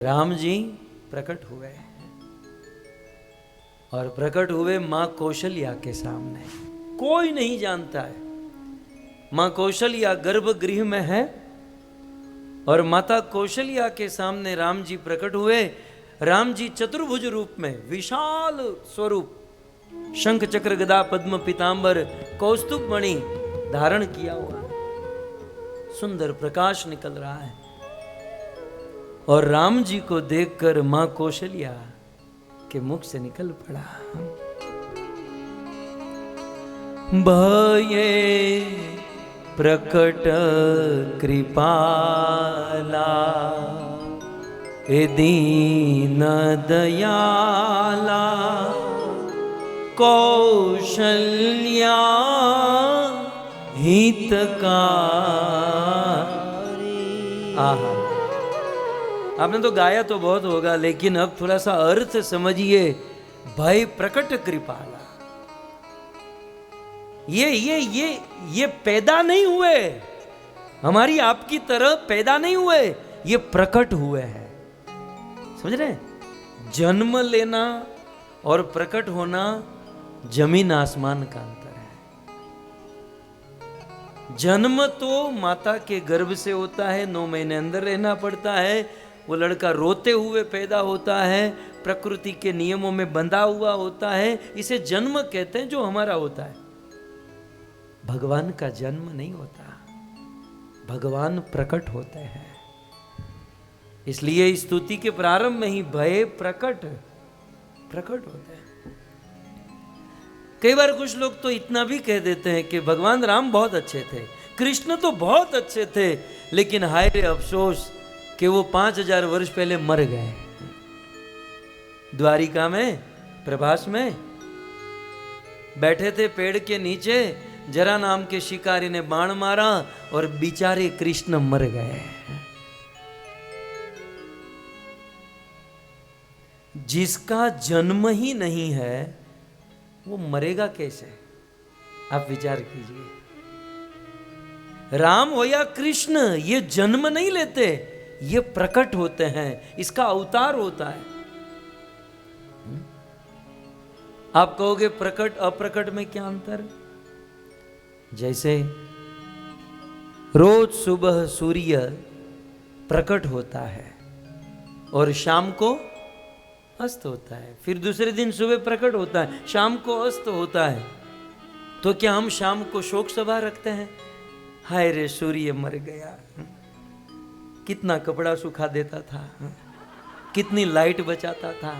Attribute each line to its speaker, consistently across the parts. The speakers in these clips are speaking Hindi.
Speaker 1: राम जी प्रकट हुए और प्रकट हुए माँ कौशल्या के सामने। कोई नहीं जानता है माँ कौशल्या गर्भगृह में है और माता कौशल्या के सामने राम जी प्रकट हुए। राम जी चतुर्भुज रूप में, विशाल स्वरूप, शंख चक्र गदा पद्म पीतांबर कौस्तुभ मणि धारण किया हुआ, सुंदर प्रकाश निकल रहा है। और राम जी को देखकर मां कौशल्या के मुख से निकल पड़ा, भये प्रकट कृपाला ए दीन दयाला कौशल्या हितकारी। आहा, आपने तो गाया तो बहुत होगा, लेकिन अब थोड़ा सा अर्थ समझिए। भय प्रकट कृपाला, ये पैदा नहीं हुए, हमारी आपकी तरह पैदा नहीं हुए, ये प्रकट हुए हैं। समझ रहे हैं? जन्म लेना और प्रकट होना जमीन आसमान का अंतर है। जन्म तो माता के गर्भ से होता है, 9 महीने अंदर रहना पड़ता है, वो लड़का रोते हुए पैदा होता है, प्रकृति के नियमों में बंधा हुआ होता है, इसे जन्म कहते हैं जो हमारा होता है। भगवान का जन्म नहीं होता, भगवान प्रकट होते हैं। इसलिए स्तुति के प्रारंभ में ही भय प्रकट होते हैं। कई बार कुछ लोग तो इतना भी कह देते हैं कि भगवान राम बहुत अच्छे थे, कृष्ण तो बहुत अच्छे थे, लेकिन हाय रे अफसोस कि वो 5000 वर्ष पहले मर गए। द्वारिका में प्रभास में बैठे थे पेड़ के नीचे, जरा नाम के शिकारी ने बाण मारा और बेचारे कृष्ण मर गए। जिसका जन्म ही नहीं है वो मरेगा कैसे? आप विचार कीजिए। राम हो या कृष्ण, ये जन्म नहीं लेते, ये प्रकट होते हैं, इसका अवतार होता है। आप कहोगे प्रकट अप्रकट में क्या अंतर? जैसे रोज सुबह सूर्य प्रकट होता है और शाम को अस्त होता है, फिर दूसरे दिन सुबह प्रकट होता है, शाम को अस्त होता है, तो क्या हम शाम को शोक सभा रखते हैं? हाय रे सूर्य मर गया, कितना कपड़ा सुखा देता था, कितनी लाइट बचाता था।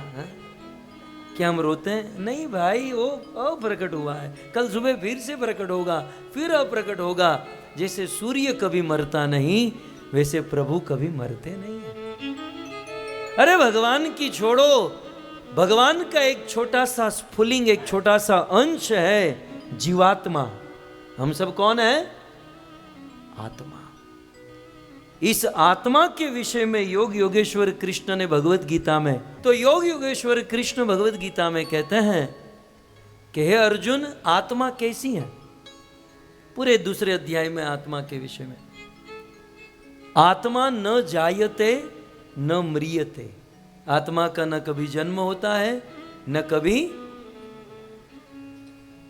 Speaker 1: क्या हम रोते हैं? नहीं भाई, वो अप्रकट हुआ है, कल सुबह फिर से प्रकट होगा, फिर अप्रकट होगा। जैसे सूर्य कभी मरता नहीं, वैसे प्रभु कभी मरते नहीं है। अरे भगवान की छोड़ो, भगवान का एक छोटा सा स्फुलिंग, एक छोटा सा अंश है जीवात्मा। हम सब कौन है? आत्मा। इस आत्मा के विषय में योग योगेश्वर कृष्ण ने भगवत गीता में, तो योग योगेश्वर कृष्ण भगवत गीता में कहते हैं कि हे अर्जुन, आत्मा कैसी है? पूरे दूसरे अध्याय में आत्मा के विषय में, आत्मा न जायते न म्रियते। आत्मा का न कभी जन्म होता है, न कभी,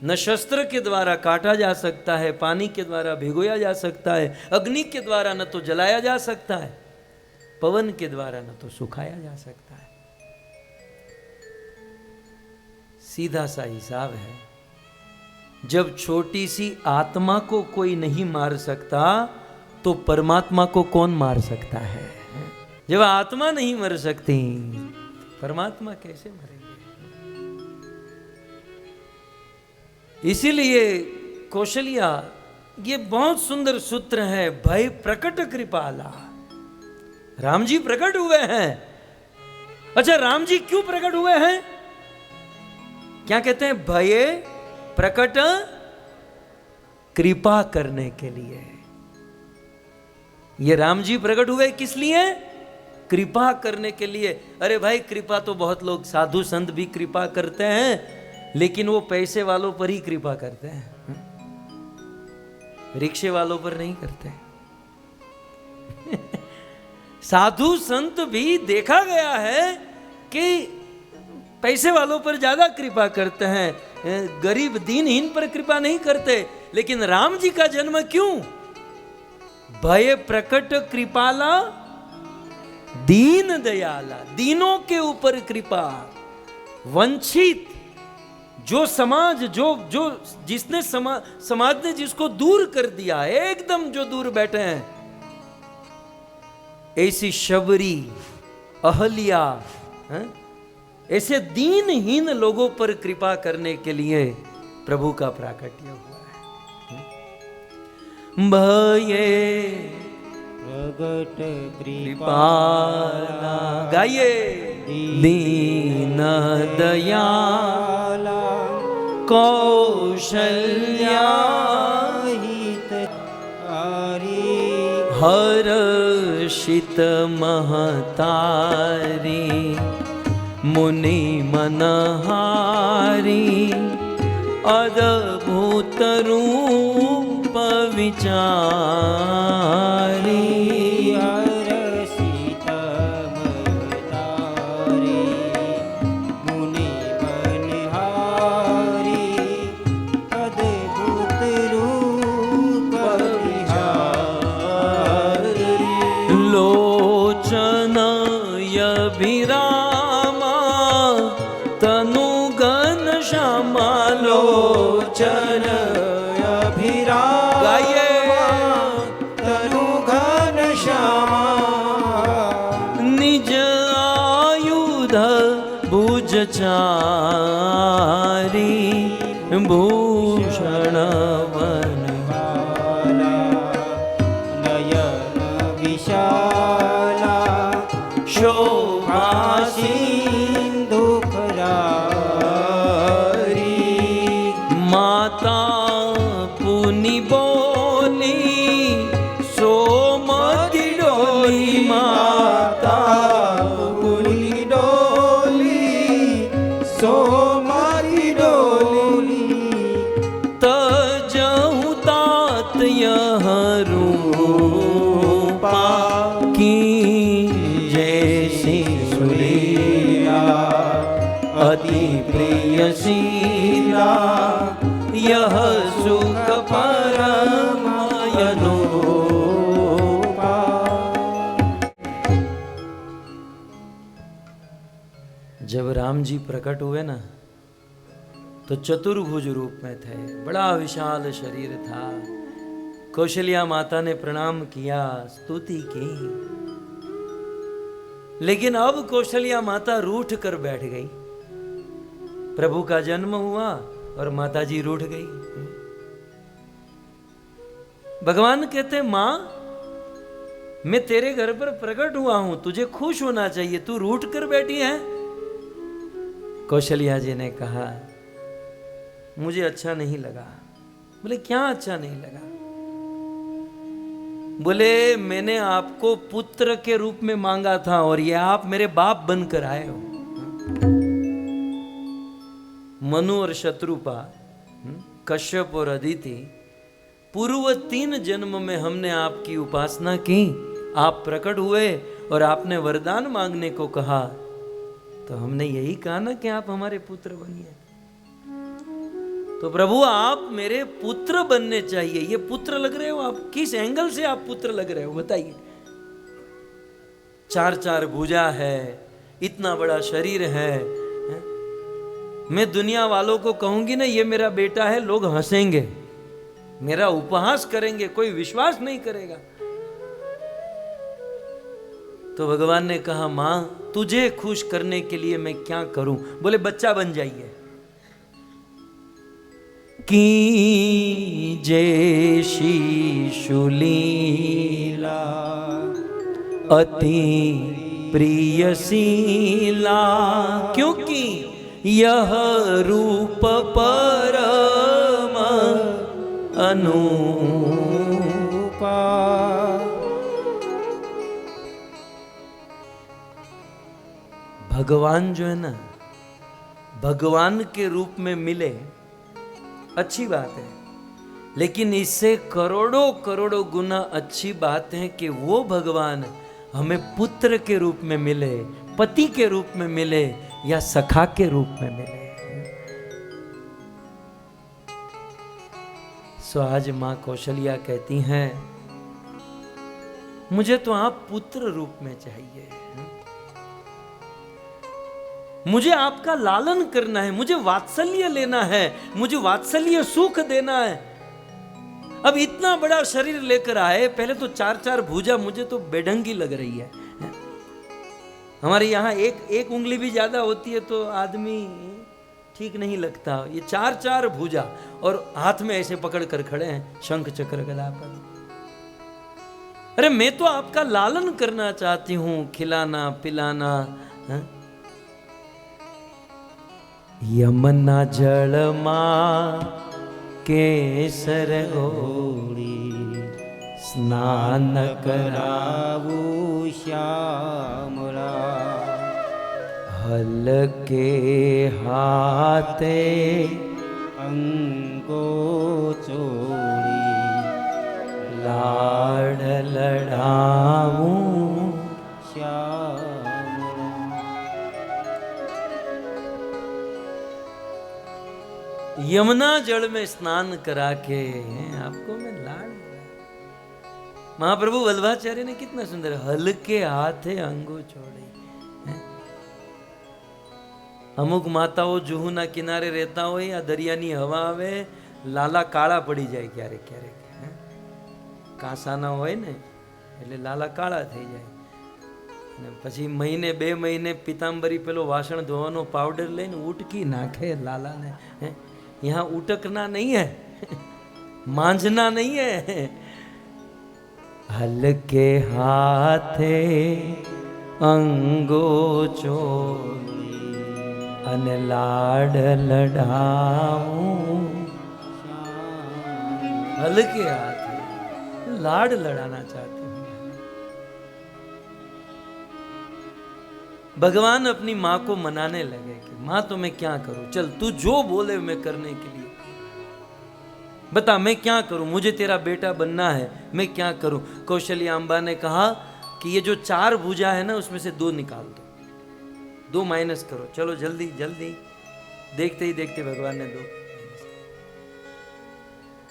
Speaker 1: न शस्त्र के द्वारा काटा जा सकता है, पानी के द्वारा भिगोया जा सकता है, अग्नि के द्वारा न तो जलाया जा सकता है, पवन के द्वारा न तो सुखाया जा सकता है। सीधा सा हिसाब है। जब छोटी सी आत्मा को कोई नहीं मार सकता, तो परमात्मा को कौन मार सकता है? जब आत्मा नहीं मर सकती, परमात्मा कैसे मरेंगे? इसीलिए कौशल्या, ये बहुत सुंदर सूत्र है, भय प्रकट कृपाला। राम जी प्रकट हुए हैं। अच्छा, राम जी क्यों प्रकट हुए हैं? क्या कहते हैं? भय प्रकट कृपा करने के लिए। ये राम जी प्रकट हुए किस लिए? कृपा करने के लिए। अरे भाई, कृपा तो बहुत लोग, साधु संत भी कृपा करते हैं, लेकिन वो पैसे वालों पर ही कृपा करते हैं, रिक्शे वालों पर नहीं करते। साधु संत भी देखा गया है कि पैसे वालों पर ज्यादा कृपा करते हैं, गरीब दीनहीन पर कृपा नहीं करते। लेकिन राम जी का जन्म क्यों? भय प्रकट कृपाला दीन दयाला, दीनों के ऊपर कृपा, वंचित जो समाज जो जिसने समाज ने जिसको दूर कर दिया, एकदम जो दूर बैठे हैं, ऐसी शबरी, अहल्या, ऐसे दीनहीन लोगों पर कृपा करने के लिए प्रभु का प्राकट्य हुआ है। भये
Speaker 2: प्रगट
Speaker 1: कृपाला, गाइए, दीन दयाला कौशल्या हर्षित महतारी मुनि मनहारी अद्भुत रूप विचारी
Speaker 2: हर्षित महतारी मुनि मनहारी अद्भुत रूप विचारी
Speaker 1: लोचन अभिरामा तनु घन श्यामा लोचन अभिरामा, गाइए,
Speaker 2: तनु घन श्यामा
Speaker 1: निज आयुध भुज चारी भूषण वन
Speaker 2: नयन विशाला
Speaker 1: शोभा
Speaker 2: सिंधु खरारी
Speaker 1: माता पुनि बोली सोमति डोली, माता
Speaker 2: पुनि डोली सोमति डोली
Speaker 1: तजहु तात यह रूपा की जैसी सुरीला अति प्रियशीला यह सुख परम अनूपा। जब राम जी प्रकट हुए ना तो चतुर्भुज रूप में थे, बड़ा विशाल शरीर था। कौशल्या माता ने प्रणाम किया, स्तुति की, लेकिन अब कौशल्या माता रूठ कर बैठ गई। प्रभु का जन्म हुआ और माता जी रूठ गई। भगवान कहते, मां मैं तेरे घर पर प्रकट हुआ हूं, तुझे खुश होना चाहिए, तू रूठ कर बैठी है। कौशल्या जी ने कहा, मुझे अच्छा नहीं लगा। बोले क्या अच्छा नहीं लगा? बोले मैंने आपको पुत्र के रूप में मांगा था और ये आप मेरे बाप बनकर आए हो। मनु और शत्रुपा, कश्यप और अदिति, पूर्व 3 जन्म में हमने आपकी उपासना की, आप प्रकट हुए और आपने वरदान मांगने को कहा, तो हमने यही कहा ना कि आप हमारे पुत्र बनिए। तो प्रभु आप मेरे पुत्र बनने चाहिए। ये पुत्र लग रहे हो आप, किस एंगल से आप पुत्र लग रहे हो बताइए? 4 भुजा है, इतना बड़ा शरीर है। मैं दुनिया वालों को कहूंगी ना ये मेरा बेटा है, लोग हंसेंगे, मेरा उपहास करेंगे, कोई विश्वास नहीं करेगा। तो भगवान ने कहा, मां तुझे खुश करने के लिए मैं क्या करूं? बोले बच्चा बन जाइए। की जय शिशुलीला अति प्रियशीला, क्योंकि यह रूप परम अनूपा। भगवान जो है ना, भगवान के रूप में मिले अच्छी बात है, लेकिन इससे करोड़ों करोड़ों गुना अच्छी बात है कि वो भगवान हमें पुत्र के रूप में मिले, पति के रूप में मिले या सखा के रूप में मिले। सो आज मां कौशल्या कहती हैं, मुझे तो आप पुत्र रूप में चाहिए, मुझे आपका लालन करना है, मुझे वात्सल्य लेना है, मुझे वात्सल्य सुख देना है। अब इतना बड़ा शरीर लेकर आए, पहले तो 4-4 भुजा, मुझे तो बेढंगी लग रही है। हमारे यहाँ एक उंगली भी ज्यादा होती है तो आदमी ठीक नहीं लगता, ये 4-4 भुजा और हाथ में ऐसे पकड़ कर खड़े हैं शंख चक्र गदा पर। अरे मैं तो आपका लालन करना चाहती हूं, खिलाना पिलाना। यमुना जल मां केसर ओढ़ी, स्नान
Speaker 2: करावू श्यामला,
Speaker 1: हल्के हाथे
Speaker 2: अंगो चोरी,
Speaker 1: लाड लड़ाऊं
Speaker 2: श्यामला।
Speaker 1: यमुना जल में स्नान करा के आपको मैं लाड। महाप्रभु वल्लभाचार्य ने कितना सुंदर, हल्के हाथे अंगो छोड़े। અમુક માતાઓ જુહુના કિનારે રહેતા હોય, આ દરિયાની હવા આવે, લાલા કાળા પડી જાય ક્યારેક ક્યારેક, કાંસાના હોય ને એટલે લાલા કાળા થઈ જાય, અને પછી મહિને 2 મહિને પિતાંબરી પેલો વાસણ ધોવાનો પાવડર લઈને ઉટકી નાખે લાલાને। यहाँ उटकना नहीं है, मांझना नहीं है, हल्के हाथे अंगो चोरी, अने लाड लड़ाऊं। हल्के हाथे लाड लड़ाना चाहते हैं। भगवान अपनी माँ को मनाने लगे कि माँ तो मैं क्या करूं, चल तू जो बोले मैं करने के लिए, बता मैं क्या करूं, मुझे तेरा बेटा बनना है, मैं क्या करूं। कौशल्या अम्बा ने कहा कि ये जो 4 भुजा है ना उसमें से 2 निकाल दो, 2 माइनस करो, चलो जल्दी जल्दी। देखते ही देखते भगवान ने 2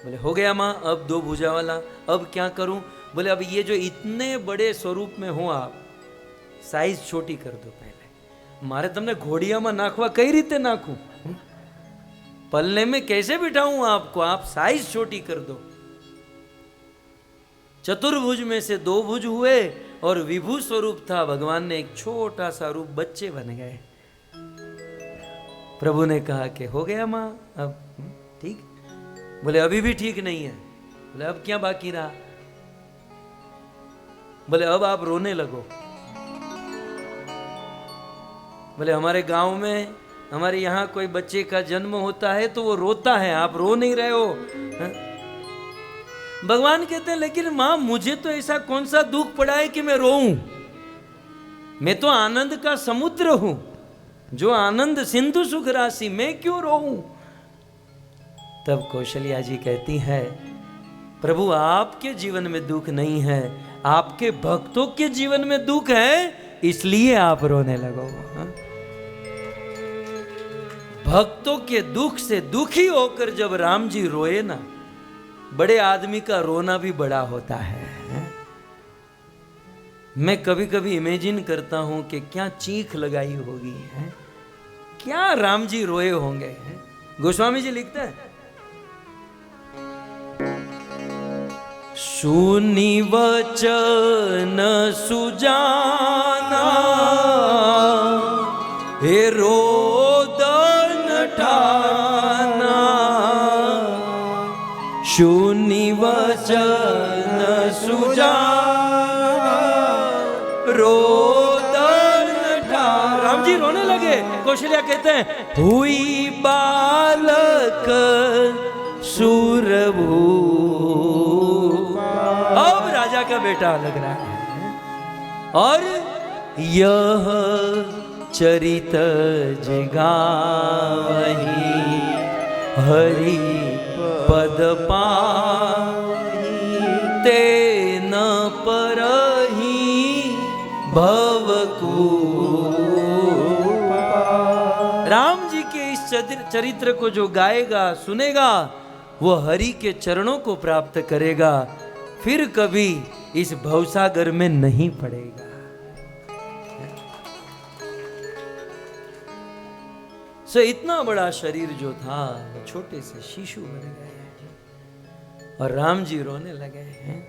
Speaker 1: बोले हो गया माँ, अब 2 भुजा वाला, अब क्या करूं। बोले अब ये जो इतने बड़े स्वरूप में हो आप, साइज छोटी कर दो पहले। मारे तमने घोड़िया में नाखवा कई रीते नाखूं, पलने में कैसे बिठाऊं आपको, आप साइज छोटी कर दो। चतुर्भुज में से 2 भुज हुए और विभू स्वरूप था, भगवान ने एक छोटा सा रूप, बच्चे बन गए। प्रभु ने कहा कि हो गया मां, अब ठीक। बोले अभी भी ठीक नहीं है। बोले अब क्या बाकी रहा। बोले अब आप रोने लगो। बोले हमारे गांव में, हमारे यहाँ कोई बच्चे का जन्म होता है तो वो रोता है, आप रो नहीं रहे हो। भगवान कहते हैं लेकिन मां मुझे तो ऐसा कौन सा दुख पड़ा है कि मैं रोऊं, मैं तो आनंद का समुद्र हूं, जो आनंद सिंधु सुख राशि, मैं क्यों रोऊं। तब कौशल्या जी कहती है प्रभु आपके जीवन में दुख नहीं है, आपके भक्तों के जीवन में दुख है, इसलिए आप रोने लगो। भक्तों के दुख से दुखी होकर जब राम जी रोए ना, बड़े आदमी का रोना भी बड़ा होता है। मैं कभी कभी इमेजिन करता हूं कि क्या चीख लगाई होगी, क्या राम जी रोए होंगे। गोस्वामी जी लिखते हैं सुनी वचन सुजाना, हे रोदन ठाना, सुनी वचन सुजाना, रोदन ठाना। राम जी रोने लगे। कौशल्या कहते हैं हुई बालक सूरभू, अब राजा का बेटा लग रहा है। और यह चरित जिगावही, हरि पद पाहि, ते न परही चरित्र को जो गाएगा सुनेगा वो हरि के चरणों को प्राप्त करेगा, फिर कभी इस भवसागर में नहीं पड़ेगा। सो इतना बड़ा शरीर जो था वो छोटे से शिशु बन गए और राम जी रोने लगे हैं।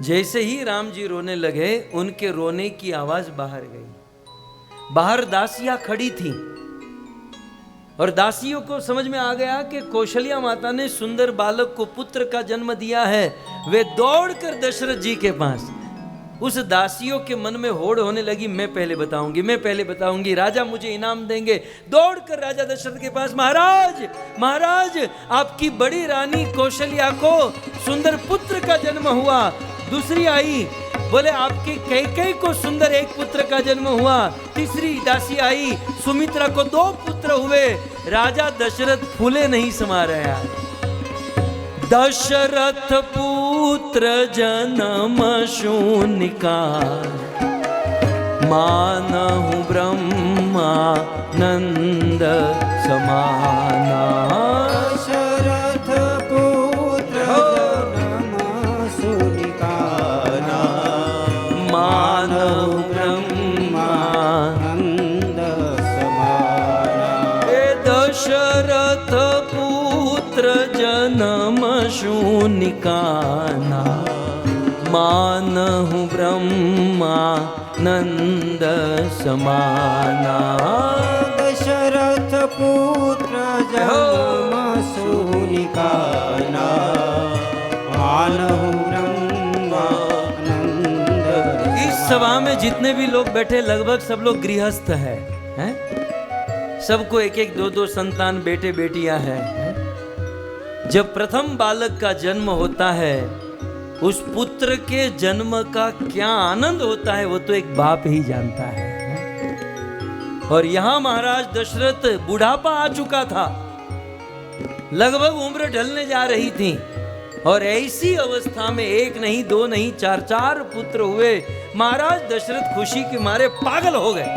Speaker 1: जैसे ही राम जी रोने लगे उनके रोने की आवाज बाहर गई। बाहर दासियां खड़ी थी और दासियों को समझ में आ गया कि कौशल्या माता ने सुंदर बालक को पुत्र का जन्म दिया है। वे दौड़कर दशरथ जी के पास, उस दासियों के मन में होड़ होने लगी, मैं पहले बताऊंगी, राजा मुझे इनाम देंगे। दौड़कर राजा दशरथ के पास, महाराज आपकी बड़ी रानी कौशल्या को सुंदर पुत्र का जन्म हुआ। दूसरी आई, बोले आपकी कैकेयी को सुंदर एक पुत्र का जन्म हुआ। तीसरी दासी आई, सुमित्रा को 2 पुत्र हुए। राजा दशरथ फूले नहीं समा रहा। दशरथ पुत्र जन्म शूनिका, मानहु ब्रह्मानंद समाना।
Speaker 2: दशरथ पुत्र जन्म शूनिका,
Speaker 1: मानहु
Speaker 2: ब्रह्मानंद समाना।
Speaker 1: दशरथ पुत्र जन्म शूनिकाना, मानहु ब्रह्मानंद समाना।
Speaker 2: दशरथ पुत्र जन्म शूनिकाना, मानहु ब्रह्मानंद।
Speaker 1: इस सभा में जितने भी लोग बैठे लगभग सब लोग गृहस्थ हैं? सबको 1-1, 2-2 संतान, बेटे बेटियां हैं। जब प्रथम बालक का जन्म होता है, उस पुत्र के जन्म का क्या आनंद होता है वो तो एक बाप ही जानता है। और यहां महाराज दशरथ बुढ़ापा आ चुका था, लगभग उम्र ढलने जा रही थी, और ऐसी अवस्था में 1 नहीं 2 नहीं 4 पुत्र हुए। महाराज दशरथ खुशी के मारे पागल हो गए,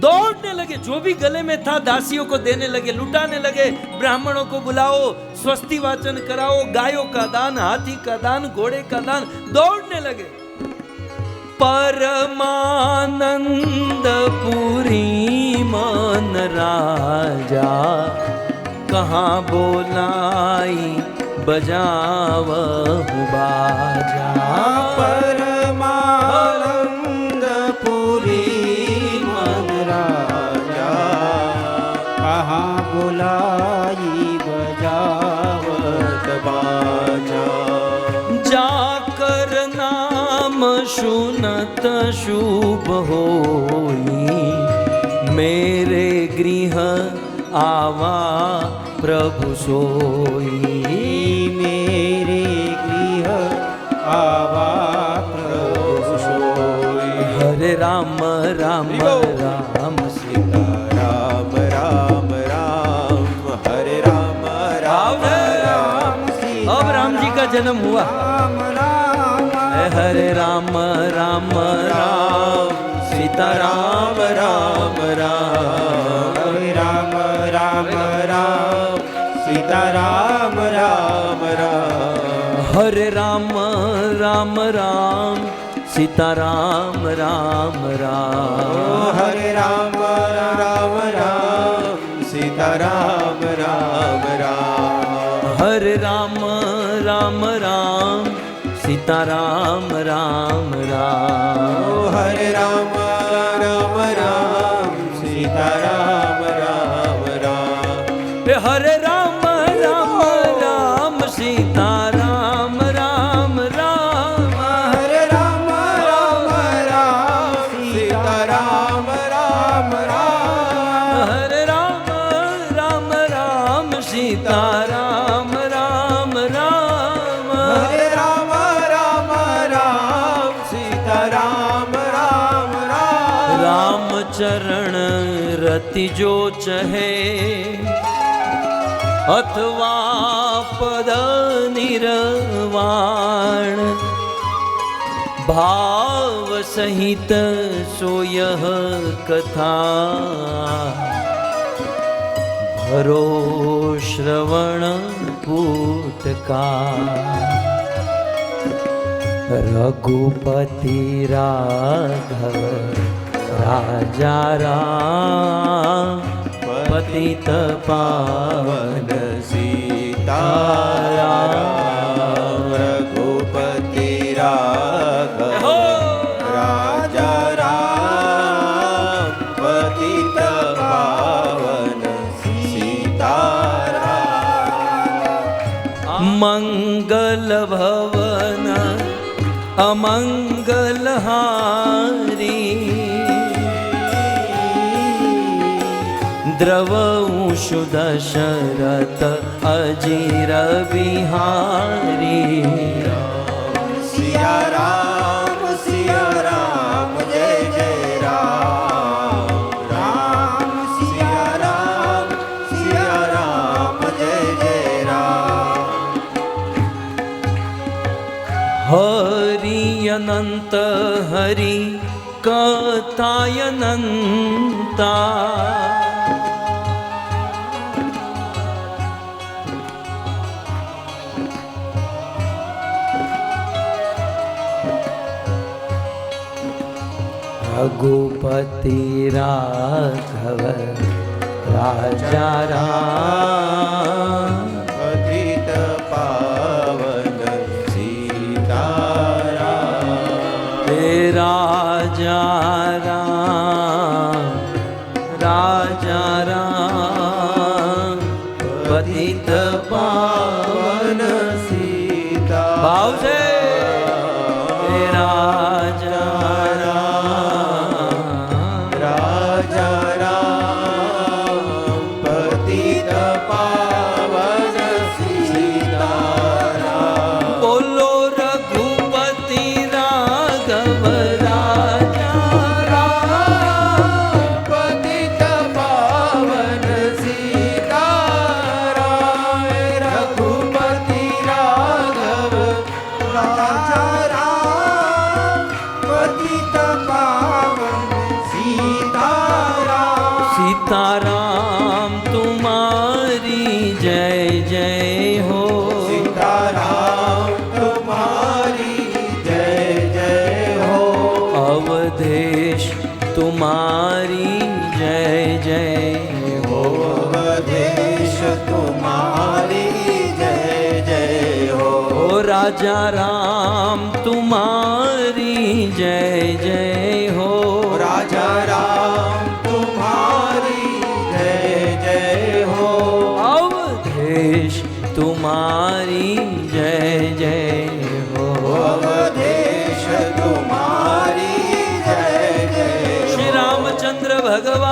Speaker 1: दौड़ने लगे, जो भी गले में था दासियों को देने लगे, लुटाने लगे। ब्राह्मणों को बुलाओ, स्वस्ति वाचन कराओ, गायों का दान, हाथी का दान, घोड़े का दान, दौड़ने लगे। परमानंद पुरी मन राजा, कहाँ बोलाई बजावहु बाजा।
Speaker 2: परमानंद पुरी मन राजा, कहाँ बुलाई बजावत बाजा।
Speaker 1: जाकर नाम सुनत शुभ होई, मेरे गृह आवा प्रभु सोई।
Speaker 2: मेरे गृह आवा प्रभु सोई।
Speaker 1: हरे राम राम राम सीता
Speaker 2: राम राम राम, हरे राम राम राम सीता।
Speaker 1: अब राम जी का जन्म हुआ।
Speaker 2: राम राम,
Speaker 1: हरे राम राम राम सीता राम राम राम।
Speaker 2: हरे राम राम राम सीता राम राम राम।
Speaker 1: हरे राम राम राम सीता राम राम राम।
Speaker 2: हरे राम राम राम सीता राम राम राम।
Speaker 1: हरे राम राम राम सीता राम राम राम।
Speaker 2: हरे राम राम राम सीता राम राम राम।
Speaker 1: हरे राम राम राम सीता राम राम राम।
Speaker 2: हरे राम राम राम सीता राम राम राम।
Speaker 1: हरे राम राम राम सीता राम राम राम।
Speaker 2: हरे राम राम राम सीता राम राम राम।
Speaker 1: राम चरण रति जो चहे, अथवा पद निर्वाण। भाव सहित सो यह कथा भरो श्रवण कूट का। रघुपति राघव राजा राम पतित पावन
Speaker 2: सीताराम। रघुपति राघव राजा राम पतित पावन सीताराम।
Speaker 1: मंगल भवन अमंगल हारी द्रवंशु दशरथ अजीर बिहारी।
Speaker 2: सिया राम जय जय राम। राम सिया राम जय जय राम।
Speaker 1: हरि अनंत हरि कथायनंता रघुपति राघव राजा राम
Speaker 2: पतित पावन सीताराम।
Speaker 1: राजा राम पतित पावन
Speaker 2: सीता।
Speaker 1: भाव से राजा
Speaker 2: पतित पावन सीताराम।
Speaker 1: बोलो रघुपति राघव राजा राम
Speaker 2: पतित पावन सीताराम। रघुपति राघव राजा राम पतित पावन सीताराम।
Speaker 1: सीताराम तुम्हारी जय जय हो।
Speaker 2: सीताराम तुम्हारी जय जय हो।
Speaker 1: अवधेश तुम्हारी जय जय हो।
Speaker 2: अवधेश तुम्हारी जय जय हो।
Speaker 1: ओ राजा राम तुम्हारी जय जय हो।
Speaker 2: राजा राम तुम्हारी जय जय हो।
Speaker 1: अवधेश तुम्हारी जय जय हो।
Speaker 2: अवधेश तुम्हारी जय जय हो।
Speaker 1: श्री रामचंद्र भगवान